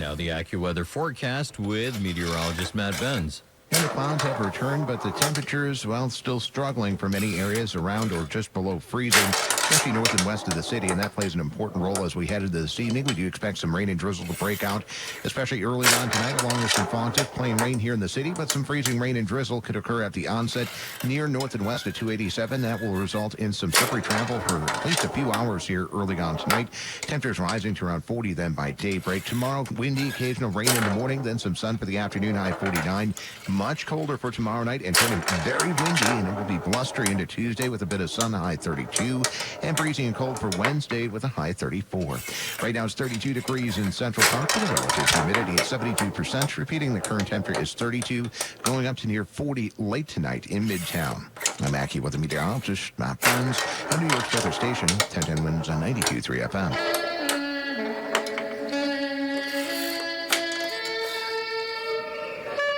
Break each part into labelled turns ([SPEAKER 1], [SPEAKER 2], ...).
[SPEAKER 1] Now the AccuWeather forecast with meteorologist Matt Benz.
[SPEAKER 2] And the clouds have returned, but the temperatures, well, still struggling for many areas around or just below freezing, especially north and west of the city, and that plays an important role as we head into this evening. We do expect some rain and drizzle to break out, especially early on tonight, along with some fog tip, plain rain here in the city, but some freezing rain and drizzle could occur at the onset near north and west at 287. That will result in some slippery travel for at least a few hours here early on tonight. Temperatures rising to around 40 then by daybreak. Tomorrow, windy, occasional rain in the morning, then some sun for the afternoon, high 49. Much colder for tomorrow night and turning very windy, and it will be blustery into Tuesday with a bit of sun, high 32, and breezy and cold for Wednesday with a high 34. Right now it's 32 degrees in Central Park with a relative humidity at 72%. Repeating, the current temperature is 32, going up to near 40 late tonight in Midtown. I'm AccuWeather meteorologist Matt Benz on New York's weather station, 1010 Winds on 92.3 FM.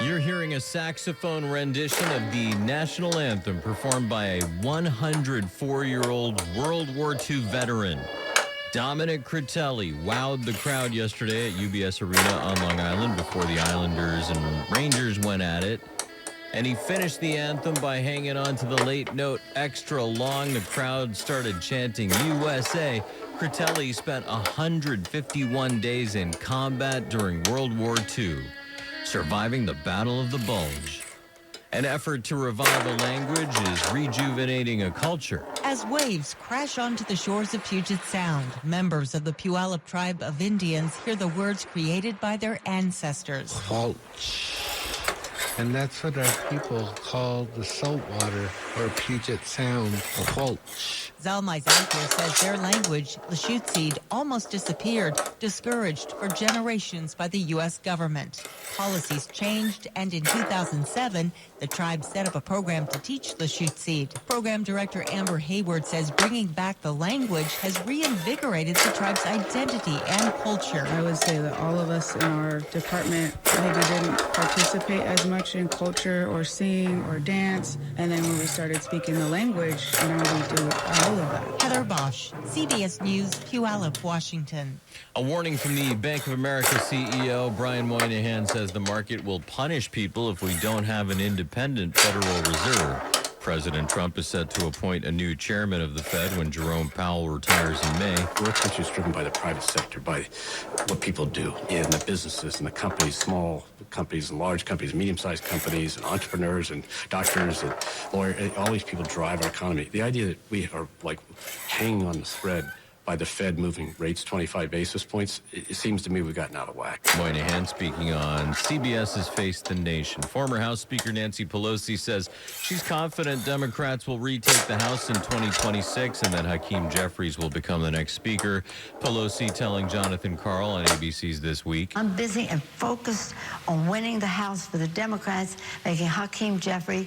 [SPEAKER 1] You're hearing a saxophone rendition of the national anthem performed by a 104-year-old World War II veteran. Dominic Critelli wowed the crowd yesterday at UBS Arena on Long Island before the Islanders and Rangers went at it. And he finished the anthem by hanging on to the late note extra long. The crowd started chanting USA. Critelli spent 151 days in combat during World War II. Surviving the Battle of the Bulge. An effort to revive a language is rejuvenating a culture.
[SPEAKER 3] As waves crash onto the shores of Puget Sound, members of the Puyallup tribe of Indians hear the words created by their ancestors.
[SPEAKER 4] Gulch. And that's what our people call the saltwater or Puget Sound, a gulch.
[SPEAKER 3] Zalmai Zamkir says their language, Lushootseed, almost disappeared, discouraged for generations by the U.S. government. Policies changed, and in 2007, the tribe set up a program to teach Lushootseed. Program Director Amber Hayward says bringing back the language has reinvigorated the tribe's identity and culture.
[SPEAKER 5] I would say that all of us in our department maybe didn't participate as much in culture or sing or dance, and then when we started speaking the language, now we do all of that.
[SPEAKER 3] Heather Bosch, CBS News, Puyallup, Washington.
[SPEAKER 1] A warning from the Bank of America CEO, Brian Moynihan, says the market will punish people if we don't have an independent Federal Reserve. President Trump is set to appoint a new chairman of the Fed when Jerome Powell retires in May.
[SPEAKER 6] Our country is driven by the private sector, by what people do in the businesses and the companies, small companies and large companies, medium-sized companies and entrepreneurs and doctors and lawyers. All these people drive our economy. The idea that we are like hanging on the thread by the Fed moving rates 25 basis points, it seems to me we've gotten out of whack.
[SPEAKER 1] Moynihan speaking on CBS's Face the Nation. Former House Speaker Nancy Pelosi says she's confident Democrats will retake the House in 2026 and that Hakeem Jeffries will become the next speaker. Pelosi telling Jonathan Karl on ABC's This Week.
[SPEAKER 7] I'm busy and focused on winning the House for the Democrats, making Hakeem Jeffries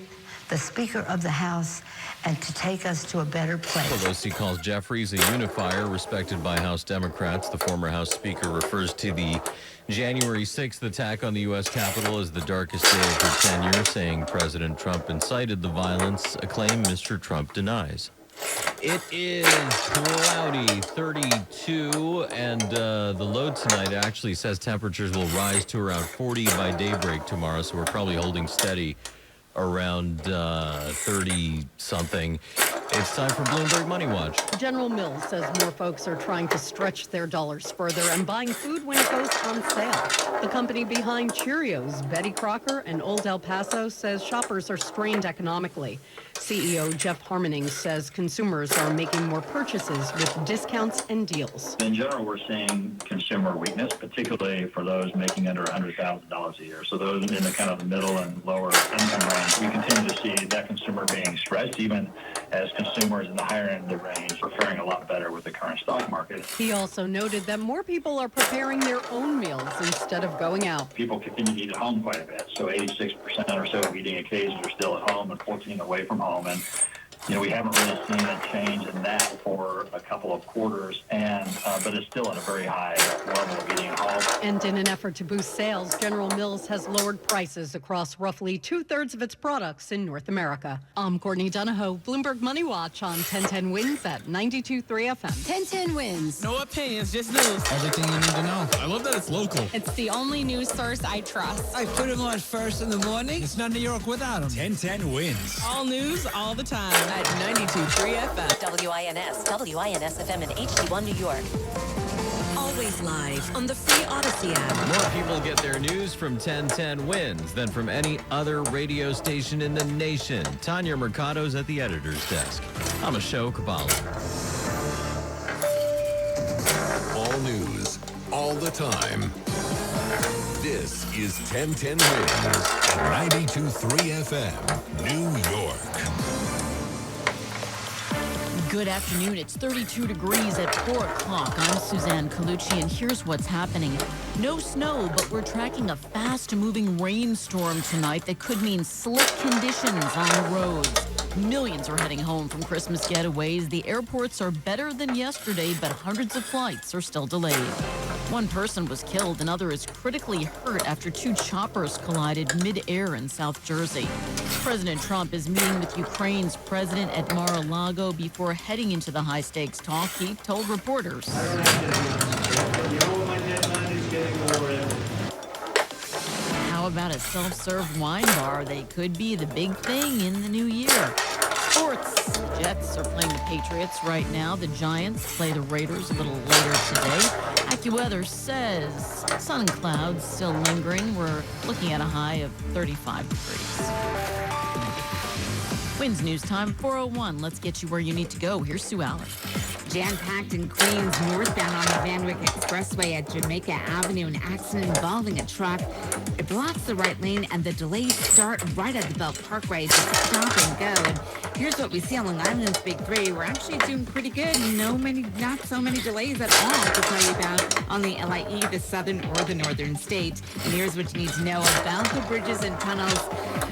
[SPEAKER 7] the Speaker of the House, and to take us to a better place.
[SPEAKER 1] Pelosi calls Jeffries a unifier respected by House Democrats. The former House Speaker refers to the January 6th attack on the U.S. Capitol as the darkest day of her tenure, saying President Trump incited the violence, a claim Mr. Trump denies. It is cloudy, 32, and the low tonight actually says temperatures will rise to around 40 by daybreak tomorrow, so we're probably holding steady around 30-something. It's time for Bloomberg Money Watch.
[SPEAKER 8] General Mills says more folks are trying to stretch their dollars further and buying food when it goes on sale. The company behind Cheerios, Betty Crocker and Old El Paso, says shoppers are strained economically. CEO Jeff Harmoning says consumers are making more purchases with discounts and deals.
[SPEAKER 9] In general, we're seeing consumer weakness, particularly for those making under $100,000 a year. So those in the kind of the middle and lower income range, we continue to see that consumer being stretched, even as consumers in the higher end of the range are faring a lot better with the current stock market.
[SPEAKER 8] He also noted that more people are preparing their own meals instead of going out.
[SPEAKER 9] People continue to eat at home quite a bit. So 86% or so of eating occasions are still at home and 14% away from home. And we haven't really seen a change in that for a couple of quarters, and but it's still at a very high level of eating halt.
[SPEAKER 8] And in an effort to boost sales, General Mills has lowered prices across roughly 2/3 of its products in North America. I'm Courtney Donahoe, Bloomberg Money Watch on 1010 Wins at 92.3 FM.
[SPEAKER 10] 1010 Wins.
[SPEAKER 11] No opinions, just news.
[SPEAKER 12] Everything you need to know. I love that it's local.
[SPEAKER 10] It's the only news source I trust.
[SPEAKER 11] I put him on first in the morning. It's not New York without him.
[SPEAKER 12] 1010 Wins.
[SPEAKER 10] All news, all the time at 92.3 FM.
[SPEAKER 13] WINS FM and HD1 New York. Always live on the free Odyssey app.
[SPEAKER 1] More people get their news from 1010 Wins than from any other radio station in the nation. Tanya Mercado's at the editor's desk. I'm Ashok Kabali.
[SPEAKER 14] All news, all the time. This is 1010 Wins at 92.3 FM, New York.
[SPEAKER 15] Good afternoon. It's 32 degrees at 4 o'clock. I'm Suzanne Colucci, and here's what's happening. No snow, but we're tracking a fast-moving rainstorm tonight that could mean slick conditions on the roads. Millions are heading home from Christmas getaways. The airports are better than yesterday, but hundreds of flights are still delayed. One person was killed, another is critically hurt after two choppers collided mid-air in South Jersey. President Trump is meeting with Ukraine's president at Mar-a-Lago before heading into the high-stakes talk. He told reporters. How about a self-serve wine bar? They could be the big thing in the new year. Sports. The Jets are playing the Patriots right now. The Giants play the Raiders a little later today. AccuWeather says sun and clouds still lingering. We're looking at a high of 35 degrees. Winds News Time 4:01. Let's get you where you need to go. Here's Sue Allen.
[SPEAKER 16] Jam-packed in Queens, northbound on the Van Wyck Expressway at Jamaica Avenue. An accident involving a truck. It blocks the right lane, and the delays start right at the Belt Parkway. Just stop and go. And here's what we see on Long Island's Big Three. We're actually doing pretty good. Not so many delays at all to tell you about on the LIE, the southern or the northern state. And here's what you need to know about the bridges and tunnels.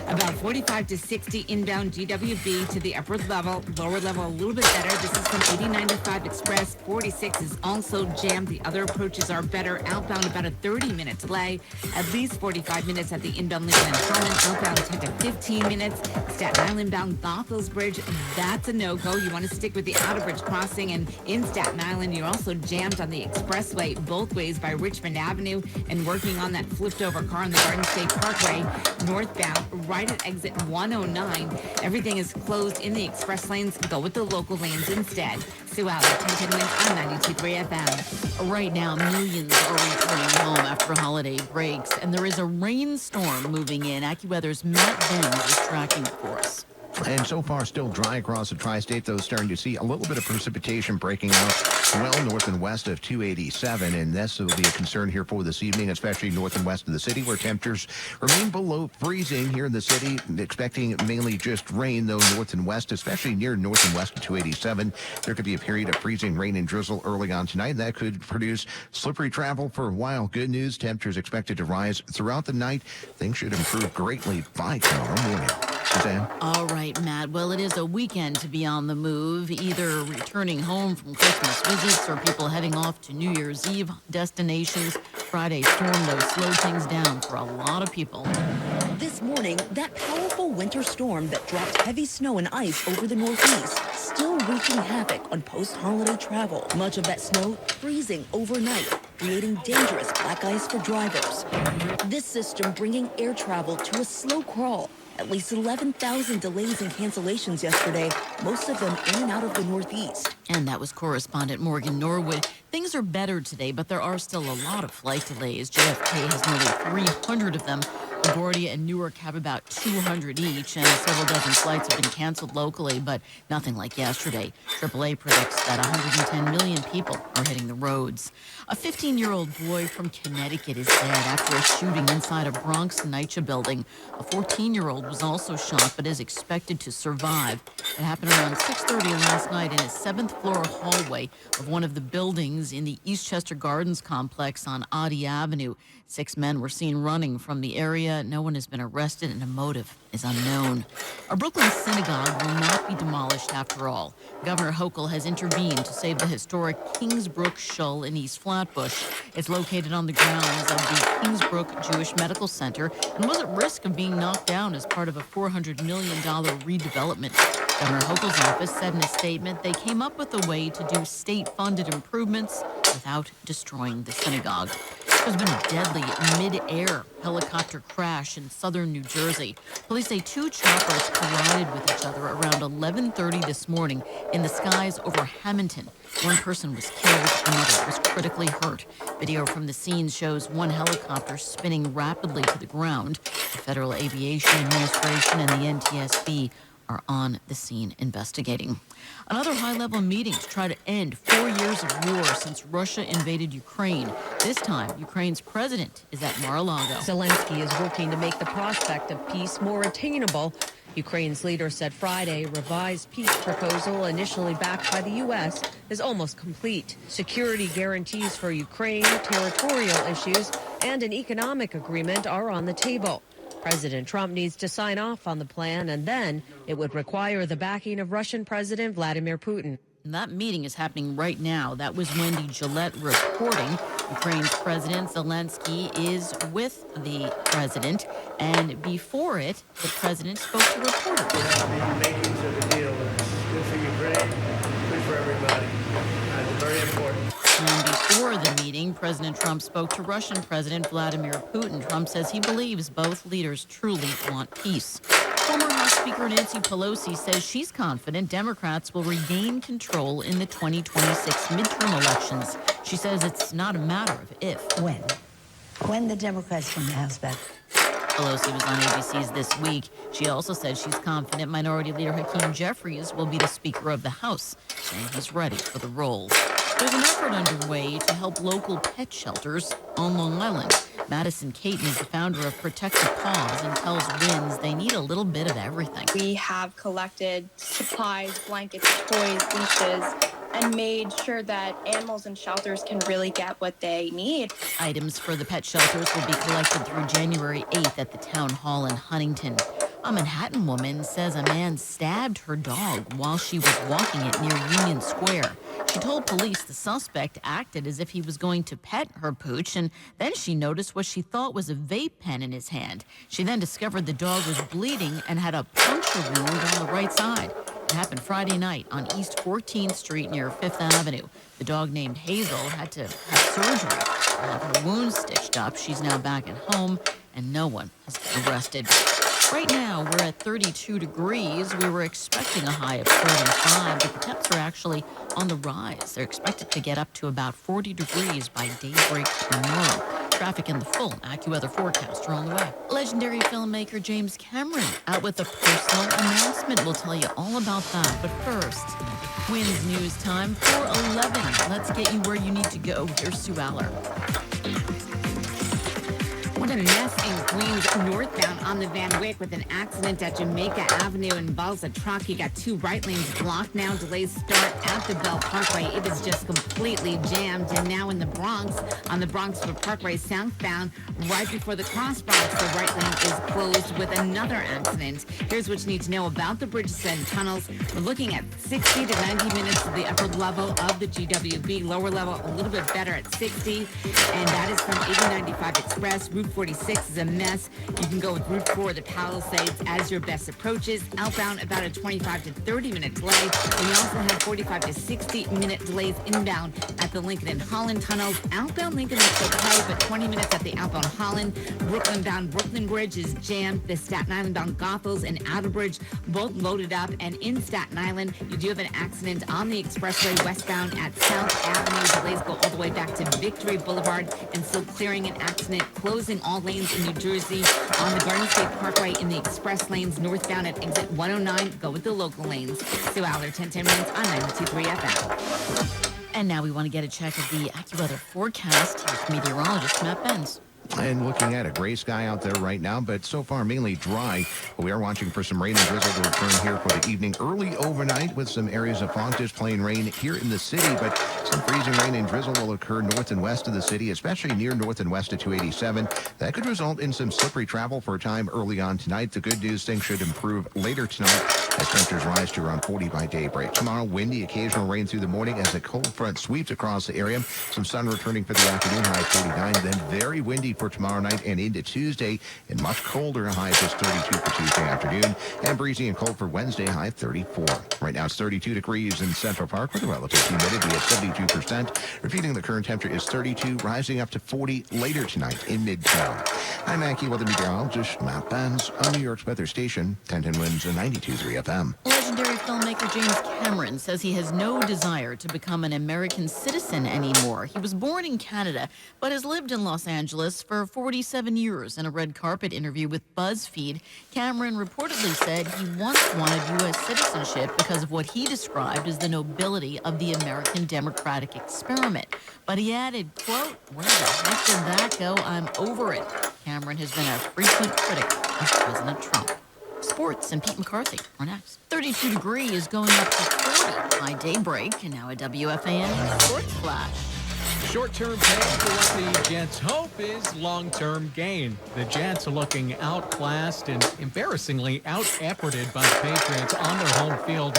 [SPEAKER 16] About 45 to 60 inbound GWB to the upper level, lower level a little bit better. This is from 8095 Express. 46 is also jammed. The other approaches are better. Outbound about a 30-minute delay. At least 45 minutes at the inbound Lincoln and Holland. Outbound 10 to 15 minutes. Staten Island bound Goethals Bridge. That's a no-go. You want to stick with the outer bridge crossing. And in Staten Island, you're also jammed on the expressway both ways by Richmond Avenue and working on that flipped-over car on the Garden State Parkway. Northbound, right at exit 109. Everything is closed in the express lanes. Go with the local lanes instead. Sue Allen, 1010 Wins on 92.3 FM.
[SPEAKER 15] Right now, millions are returning home after holiday breaks, and there is a rainstorm moving in. AccuWeather's Matt Benz is tracking the course.
[SPEAKER 2] And so far, still dry across the tri-state, though starting to see a little bit of precipitation breaking out well north and west of 287. And this will be a concern here for this evening, especially north and west of the city, where temperatures remain below freezing here in the city. Expecting mainly just rain, though, north and west, especially near north and west of 287. There could be a period of freezing rain and drizzle early on tonight. That could produce slippery travel for a while. Good news, temperatures expected to rise throughout the night. Things should improve greatly by tomorrow morning. Suzanne?
[SPEAKER 15] All right, Matt. Well, it is a weekend to be on the move, either returning home from Christmas visits or people heading off to New Year's Eve destinations. Friday's storm, though, slowed things down for a lot of people.
[SPEAKER 13] This morning, that powerful winter storm that dropped heavy snow and ice over the Northeast still wreaking havoc on post-holiday travel. Much of that snow freezing overnight, creating dangerous black ice for drivers. This system bringing air travel to a slow crawl. At least 11,000 delays and cancellations yesterday, most of them in and out of the Northeast.
[SPEAKER 15] And that was correspondent Morgan Norwood. Things are better today, but there are still a lot of flight delays. JFK has nearly 300 of them. LaGuardia and Newark have about 200 each, and several dozen flights have been canceled locally, but nothing like yesterday. AAA predicts that 110 million people are hitting the roads. A 15-year-old boy from Connecticut is dead after a shooting inside a Bronx NYCHA building. A 14-year-old was also shot, but is expected to survive. It happened around 6:30 last night in a 7th-floor hallway of one of the buildings in the Eastchester Gardens complex on Oddie Avenue. 6 men were seen running from the area area. No one has been arrested and a motive is unknown. A Brooklyn synagogue will not be demolished after all. Governor Hochul has intervened to save the historic Kingsbrook Shul in East Flatbush. It's located on the grounds of the Kingsbrook Jewish Medical Center and was at risk of being knocked down as part of a $400 million redevelopment. Governor Hochul's office said in a statement they came up with a way to do state-funded improvements without destroying the synagogue. There's been a deadly mid-air helicopter crash in southern New Jersey. Police say two choppers collided with each other around 11:30 this morning in the skies over Hamilton. One person was killed, another was critically hurt. Video from the scene shows one helicopter spinning rapidly to the ground. The Federal Aviation Administration and the NTSB are on the scene investigating. Another high-level meeting to try to end 4 years of war since Russia invaded Ukraine. This time, Ukraine's president is at Mar-a-Lago.
[SPEAKER 8] Zelensky is working to make the prospect of peace more attainable. Ukraine's leader said Friday revised peace proposal initially backed by the U.S. is almost complete. Security guarantees for Ukraine, territorial issues, and an economic agreement are on the table. President Trump needs to sign off on the plan, and then it would require the backing of Russian President Vladimir Putin.
[SPEAKER 15] And that meeting is happening right now. That was Wendy Gillette reporting. Ukraine's President Zelensky is with the president, and before it, the president spoke to reporters.
[SPEAKER 17] The makings of the deal is good for Ukraine, good for everybody. It's very important.
[SPEAKER 15] And before the meeting, President Trump spoke to Russian President Vladimir Putin. Trump says he believes both leaders truly want peace. Former House Speaker Nancy Pelosi says she's confident Democrats will regain control in the 2026 midterm elections. She says it's not a matter of if.
[SPEAKER 7] When the Democrats win the House back.
[SPEAKER 15] Pelosi was on ABC's This Week. She also said she's confident Minority Leader Hakeem Jeffries will be the Speaker of the House, saying he's ready for the role. There's an effort underway to help local pet shelters on Long Island. Madison Caton is the founder of Protect the Paws and tells WINS they need a little bit of everything.
[SPEAKER 18] We have collected supplies, blankets, toys, leashes, and made sure that animals in shelters can really get what they need.
[SPEAKER 15] Items for the pet shelters will be collected through January 8th at the town hall in Huntington. A Manhattan woman says a man stabbed her dog while she was walking it near Union Square. She told police the suspect acted as if he was going to pet her pooch, and then she noticed what she thought was a vape pen in his hand. She then discovered the dog was bleeding and had a puncture wound on the right side. It happened Friday night on East 14th Street near 5th Avenue. The dog named Hazel had to have surgery to have her wounds stitched up. She's now back at home, and no one has been arrested. Right now, we're at 32 degrees. We were expecting a high of 35, but the temps are actually on the rise. They're expected to get up to about 40 degrees by daybreak tomorrow. Traffic in the full AccuWeather forecast are on the way. Legendary filmmaker James Cameron out with a personal announcement. We'll tell you all about that. But first, WINS News Time 4:11. Let's get you where you need to go. Here's Sue Aller.
[SPEAKER 16] What a mess in Queens, northbound on the Van Wyck with an accident at Jamaica Avenue involves a truck. You got two right lanes blocked now. Delays start at the Bell Parkway. It is just completely jammed. And now in the Bronx, on the Bronxville Parkway southbound, right before the Cross Bronx, the right lane is closed with another accident. Here's what you need to know about the bridges and tunnels. We're looking at 60 to 90 minutes to the upper level of the GWB. Lower level, a little bit better at 60. And that is from 8095 Express. Route 46 is a mess. You can go with Route 4, the Palisades, as your best approaches. Outbound, about a 25 to 30-minute delay. And we also have 45 to 60-minute delays inbound at the Lincoln and Holland tunnels. Outbound Lincoln is okay, but 20 minutes at the outbound Holland. Brooklyn-bound Brooklyn Bridge is jammed. The Staten Island-bound Goethals and Outer Bridge both loaded up. And in Staten Island, you do have an accident on the expressway westbound at South Avenue. Delays go all the way back to Victory Boulevard and still clearing an accident, closing all lanes in New Jersey on the Garden State Parkway in the express lanes northbound at exit 109. Go with the local lanes. Sue Aller, 1010 minutes on 92.3 FM.
[SPEAKER 15] And now we want to get a check of the AccuWeather forecast. Here's meteorologist Matt Benz.
[SPEAKER 2] And looking at a gray sky out there right now, but so far mainly dry. But we are watching for some rain and drizzle to return here for the evening. Early overnight with some areas of fog, just plain rain here in the city, but some freezing rain and drizzle will occur north and west of the city, especially near north and west of 287. That could result in some slippery travel for a time early on tonight. The good news, things should improve later tonight as temperatures rise to around 40 by daybreak. Tomorrow, windy, occasional rain through the morning as a cold front sweeps across the area. Some sun returning for the afternoon, high 49. Then very windy for tomorrow night and into Tuesday, and much colder, high just 32 for Tuesday afternoon, and breezy and cold for Wednesday, high 34. Right now it's 32 degrees in Central Park with a relative humidity of 72%. Repeating, the current temperature is 32, rising up to 40 later tonight in Midtown. I'm Mackie, weather meteorologist Matt Benz on New York's weather station, 1010 Winds and 92.3 FM.
[SPEAKER 15] Legendary filmmaker James Cameron says he has no desire to become an American citizen anymore. He was born in Canada, but has lived in Los Angeles for 47 years. In a red carpet interview with BuzzFeed, Cameron reportedly said he once wanted U.S. citizenship because of what he described as the nobility of the American democratic experiment. But he added, quote, "Where the heck did that go? I'm over it." Cameron has been a frequent critic of President Trump. Sports and Pete McCarthy are next. 32 degrees going up to 40 by daybreak, and now a WFAN Sports Flash.
[SPEAKER 12] Short-term pain for what the Jets hope is long-term gain. The Jets are looking outclassed and embarrassingly out-efforted by the Patriots on their home field.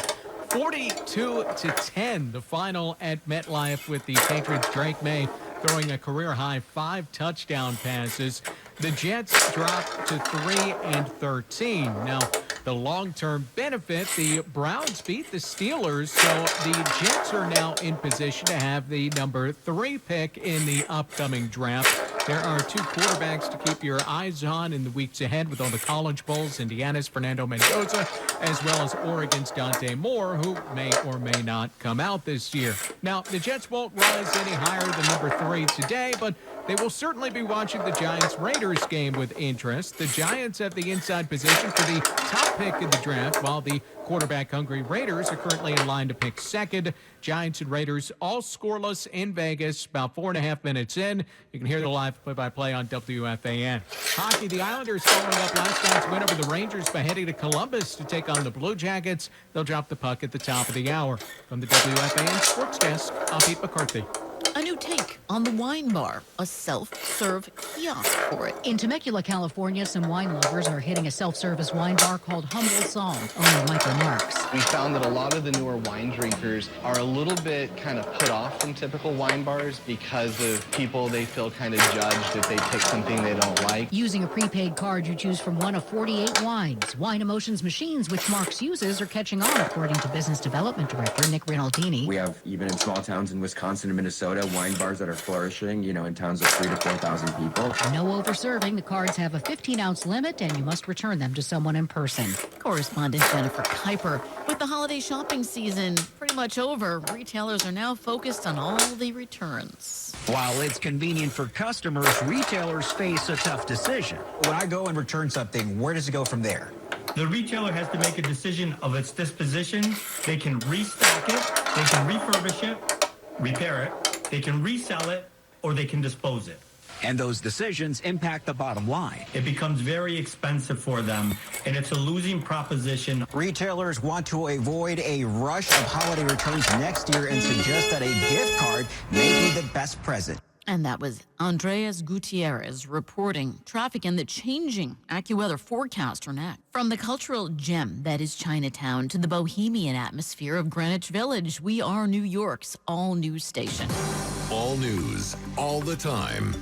[SPEAKER 12] 42-10, the final at MetLife, with the Patriots' Drake May throwing a career-high 5 touchdown passes. The Jets dropped to 3-13. Now, the long-term benefit, the Browns beat the Steelers, so the Jets are now in position to have the number 3 pick in the upcoming draft. There are 2 quarterbacks to keep your eyes on in the weeks ahead with all the college bowls. Indiana's Fernando Mendoza, as well as Oregon's Dante Moore, who may or may not come out this year. Now, the Jets won't rise any higher than number 3 today, but they will certainly be watching the Giants-Raiders game with interest. The Giants have the inside position for the top pick in the draft, while the quarterback-hungry Raiders are currently in line to pick second. Giants and Raiders all scoreless in Vegas, about 4.5 minutes in. You can hear the live play-by-play on WFAN. Hockey, the Islanders following up last night's win over the Rangers by heading to Columbus to take on the Blue Jackets. They'll drop the puck at the top of the hour. From the WFAN Sports Desk, I'm Pete McCarthy.
[SPEAKER 15] A new take on the wine bar, a self-serve kiosk for it.
[SPEAKER 19] In Temecula, California, some wine lovers are hitting a self-service wine bar called Humble Song, owner Michael Marks.
[SPEAKER 20] We found that a lot of the newer wine drinkers are a little bit kind of put off from typical wine bars because of people they feel kind of judged if they pick something they don't like.
[SPEAKER 19] Using a prepaid card, you choose from one of 48 wines. Wine Emotions machines, which Marks uses, are catching on, according to Business Development Director Nick Rinaldini.
[SPEAKER 21] We have, even in small towns in Wisconsin and Minnesota, wine bars that are flourishing, in towns of 3,000 to 4,000 people.
[SPEAKER 19] No over-serving. The cards have a 15-ounce limit, and you must return them to someone in person.
[SPEAKER 15] Correspondent Jennifer Kuiper. With the holiday shopping season pretty much over, retailers are now focused on all the returns.
[SPEAKER 22] While it's convenient for customers, retailers face a tough decision. When I go and return something, where does it go from there?
[SPEAKER 23] The retailer has to make a decision of its disposition. They can restock it, they can refurbish it, repair it, they can resell it, or they can dispose it.
[SPEAKER 22] And those decisions impact the bottom line.
[SPEAKER 23] It becomes very expensive for them, and it's a losing proposition.
[SPEAKER 22] Retailers want to avoid a rush of holiday returns next year and suggest that a gift card may be the best present.
[SPEAKER 15] And that was Andreas Gutierrez reporting traffic and the changing AccuWeather forecast are next. From the cultural gem that is Chinatown to the bohemian atmosphere of Greenwich Village, we are New York's all-news station.
[SPEAKER 14] All news, all the time.